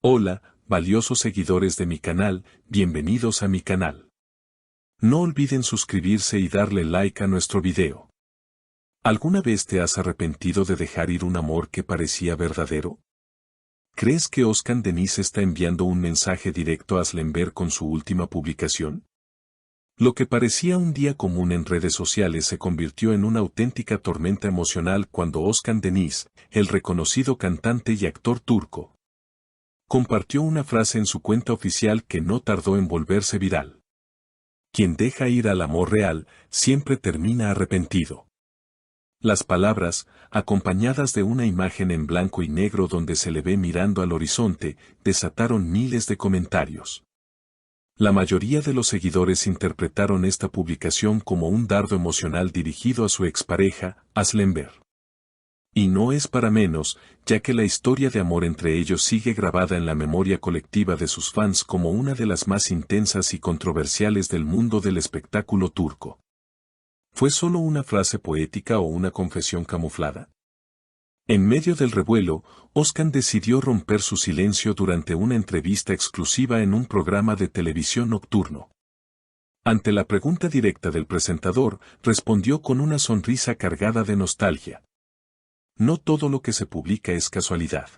Hola, valiosos seguidores de mi canal, bienvenidos a mi canal. No olviden suscribirse y darle like a nuestro video. ¿Alguna vez te has arrepentido de dejar ir un amor que parecía verdadero? ¿Crees que Özkan Deniz está enviando un mensaje directo a Aslembert con su última publicación? Lo que parecía un día común en redes sociales se convirtió en una auténtica tormenta emocional cuando Özkan Deniz, el reconocido cantante y actor turco, compartió una frase en su cuenta oficial que no tardó en volverse viral. Quien deja ir al amor real, siempre termina arrepentido. Las palabras, acompañadas de una imagen en blanco y negro donde se le ve mirando al horizonte, desataron miles de comentarios. La mayoría de los seguidores interpretaron esta publicación como un dardo emocional dirigido a su expareja, Aslembert. Y no es para menos, ya que la historia de amor entre ellos sigue grabada en la memoria colectiva de sus fans como una de las más intensas y controversiales del mundo del espectáculo turco. ¿Fue solo una frase poética o una confesión camuflada? En medio del revuelo, Özkan decidió romper su silencio durante una entrevista exclusiva en un programa de televisión nocturno. Ante la pregunta directa del presentador, respondió con una sonrisa cargada de nostalgia. No todo lo que se publica es casualidad.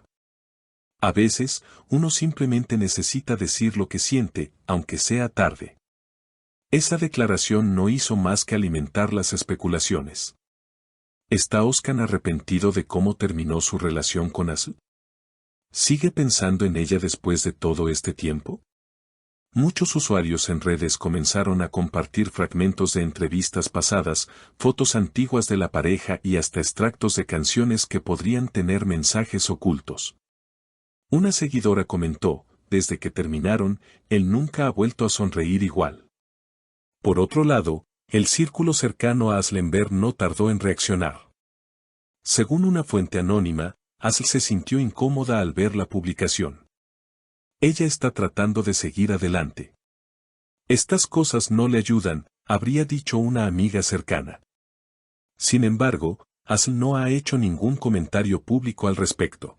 A veces, uno simplemente necesita decir lo que siente, aunque sea tarde. Esa declaración no hizo más que alimentar las especulaciones. ¿Está Özkan arrepentido de cómo terminó su relación con Asl? ¿Sigue pensando en ella después de todo este tiempo? Muchos usuarios en redes comenzaron a compartir fragmentos de entrevistas pasadas, fotos antiguas de la pareja y hasta extractos de canciones que podrían tener mensajes ocultos. Una seguidora comentó, desde que terminaron, él nunca ha vuelto a sonreír igual. Por otro lado, el círculo cercano a Aslembert no tardó en reaccionar. Según una fuente anónima, Asl se sintió incómoda al ver la publicación. Ella está tratando de seguir adelante. Estas cosas no le ayudan, habría dicho una amiga cercana. Sin embargo, Asl no ha hecho ningún comentario público al respecto.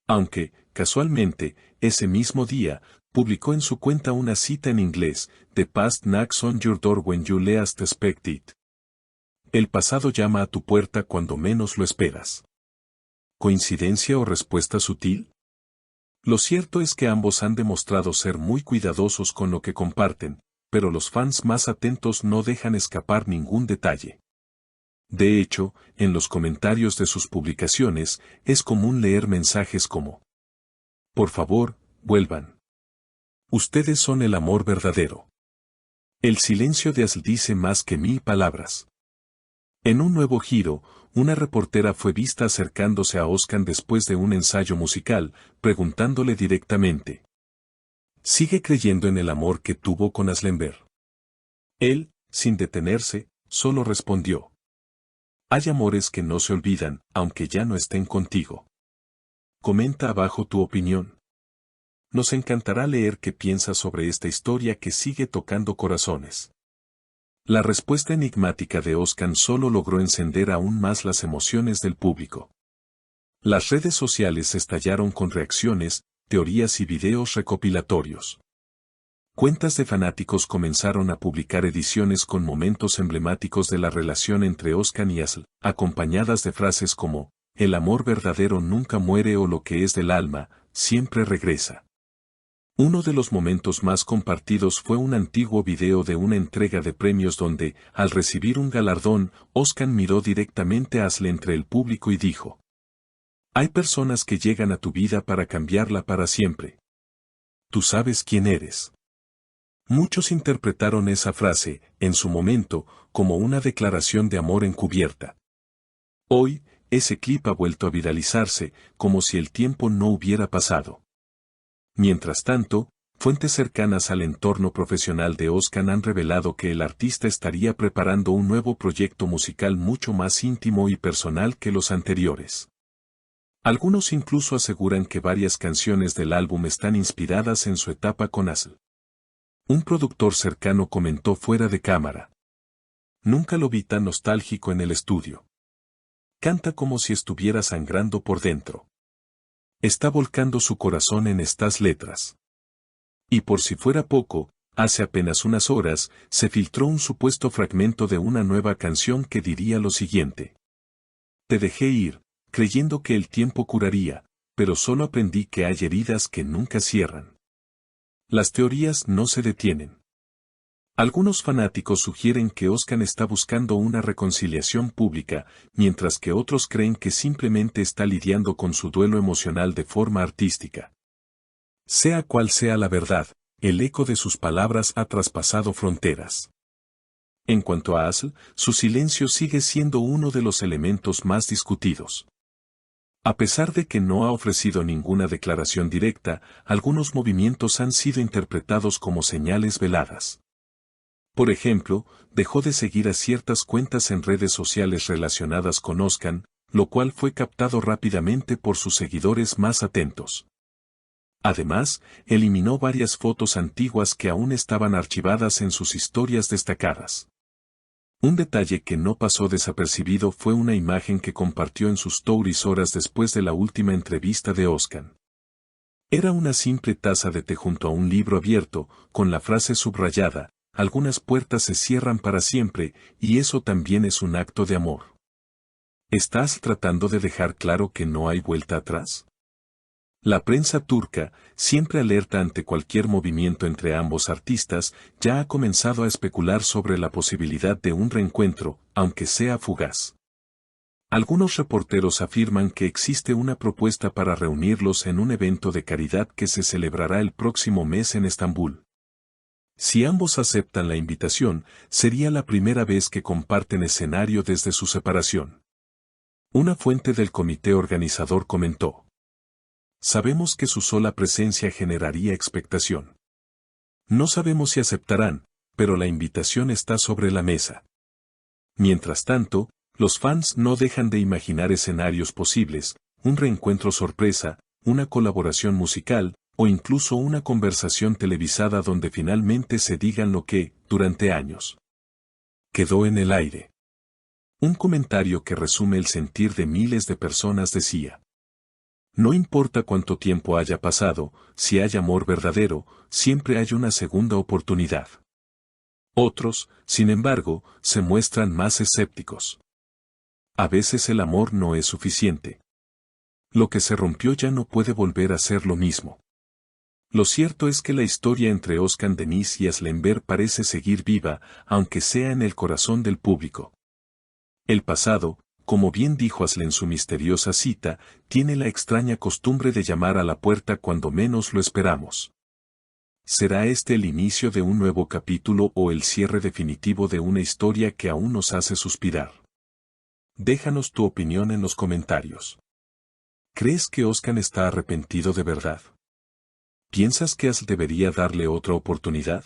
Aunque, casualmente, ese mismo día, publicó en su cuenta una cita en inglés, The past knocks on your door when you least expect it. El pasado llama a tu puerta cuando menos lo esperas. ¿Coincidencia o respuesta sutil? Lo cierto es que ambos han demostrado ser muy cuidadosos con lo que comparten, pero los fans más atentos no dejan escapar ningún detalle. De hecho, en los comentarios de sus publicaciones, es común leer mensajes como: por favor, vuelvan. Ustedes son el amor verdadero. El silencio de Asl dice más que 1000 palabras. En un nuevo giro, una reportera fue vista acercándose a Özkan después de un ensayo musical, preguntándole directamente: ¿sigue creyendo en el amor que tuvo con Aslembert? Él, sin detenerse, solo respondió: hay amores que no se olvidan, aunque ya no estén contigo. Comenta abajo tu opinión. Nos encantará leer qué piensas sobre esta historia que sigue tocando corazones. La respuesta enigmática de Özkan solo logró encender aún más las emociones del público. Las redes sociales estallaron con reacciones, teorías y videos recopilatorios. Cuentas de fanáticos comenzaron a publicar ediciones con momentos emblemáticos de la relación entre Özkan y Asl, acompañadas de frases como: el amor verdadero nunca muere o lo que es del alma, siempre regresa. Uno de los momentos más compartidos fue un antiguo video de una entrega de premios donde, al recibir un galardón, Özkan miró directamente a Asl entre el público y dijo: hay personas que llegan a tu vida para cambiarla para siempre. Tú sabes quién eres. Muchos interpretaron esa frase, en su momento, como una declaración de amor encubierta. Hoy, ese clip ha vuelto a viralizarse, como si el tiempo no hubiera pasado. Mientras tanto, fuentes cercanas al entorno profesional de Özkan han revelado que el artista estaría preparando un nuevo proyecto musical mucho más íntimo y personal que los anteriores. Algunos incluso aseguran que varias canciones del álbum están inspiradas en su etapa con Asl. Un productor cercano comentó fuera de cámara: nunca lo vi tan nostálgico en el estudio. Canta como si estuviera sangrando por dentro. Está volcando su corazón en estas letras. Y por si fuera poco, hace apenas unas horas, se filtró un supuesto fragmento de una nueva canción que diría lo siguiente. Te dejé ir, creyendo que el tiempo curaría, pero solo aprendí que hay heridas que nunca cierran. Las teorías no se detienen. Algunos fanáticos sugieren que Ozcan está buscando una reconciliación pública, mientras que otros creen que simplemente está lidiando con su duelo emocional de forma artística. Sea cual sea la verdad, el eco de sus palabras ha traspasado fronteras. En cuanto a Asl, su silencio sigue siendo uno de los elementos más discutidos. A pesar de que no ha ofrecido ninguna declaración directa, algunos movimientos han sido interpretados como señales veladas. Por ejemplo, dejó de seguir a ciertas cuentas en redes sociales relacionadas con Ozcan, lo cual fue captado rápidamente por sus seguidores más atentos. Además, eliminó varias fotos antiguas que aún estaban archivadas en sus historias destacadas. Un detalle que no pasó desapercibido fue una imagen que compartió en sus stories horas después de la última entrevista de Ozcan. Era una simple taza de té junto a un libro abierto, con la frase subrayada, algunas puertas se cierran para siempre, y eso también es un acto de amor. ¿Estás tratando de dejar claro que no hay vuelta atrás? La prensa turca, siempre alerta ante cualquier movimiento entre ambos artistas, ya ha comenzado a especular sobre la posibilidad de un reencuentro, aunque sea fugaz. Algunos reporteros afirman que existe una propuesta para reunirlos en un evento de caridad que se celebrará el próximo mes en Estambul. Si ambos aceptan la invitación, sería la primera vez que comparten escenario desde su separación. Una fuente del comité organizador comentó. Sabemos que su sola presencia generaría expectación. No sabemos si aceptarán, pero la invitación está sobre la mesa. Mientras tanto, los fans no dejan de imaginar escenarios posibles, un reencuentro sorpresa, una colaboración musical, o incluso una conversación televisada donde finalmente se digan lo que, durante años, quedó en el aire. Un comentario que resume el sentir de miles de personas decía. No importa cuánto tiempo haya pasado, si hay amor verdadero, siempre hay una segunda oportunidad. Otros, sin embargo, se muestran más escépticos. A veces el amor no es suficiente. Lo que se rompió ya no puede volver a ser lo mismo. Lo cierto es que la historia entre Ozcan Deniz y Aslember parece seguir viva, aunque sea en el corazón del público. El pasado, como bien dijo Asl en su misteriosa cita, tiene la extraña costumbre de llamar a la puerta cuando menos lo esperamos. ¿Será este el inicio de un nuevo capítulo o el cierre definitivo de una historia que aún nos hace suspirar? Déjanos tu opinión en los comentarios. ¿Crees que Ozcan está arrepentido de verdad? ¿Piensas que Asl debería darle otra oportunidad?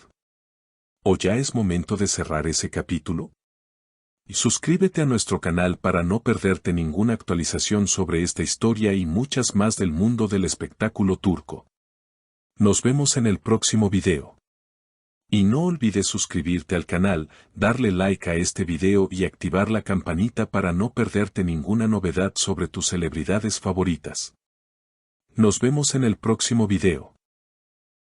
¿O ya es momento de cerrar ese capítulo? Suscríbete a nuestro canal para no perderte ninguna actualización sobre esta historia y muchas más del mundo del espectáculo turco. Nos vemos en el próximo video. Y no olvides suscribirte al canal, darle like a este video y activar la campanita para no perderte ninguna novedad sobre tus celebridades favoritas. Nos vemos en el próximo video.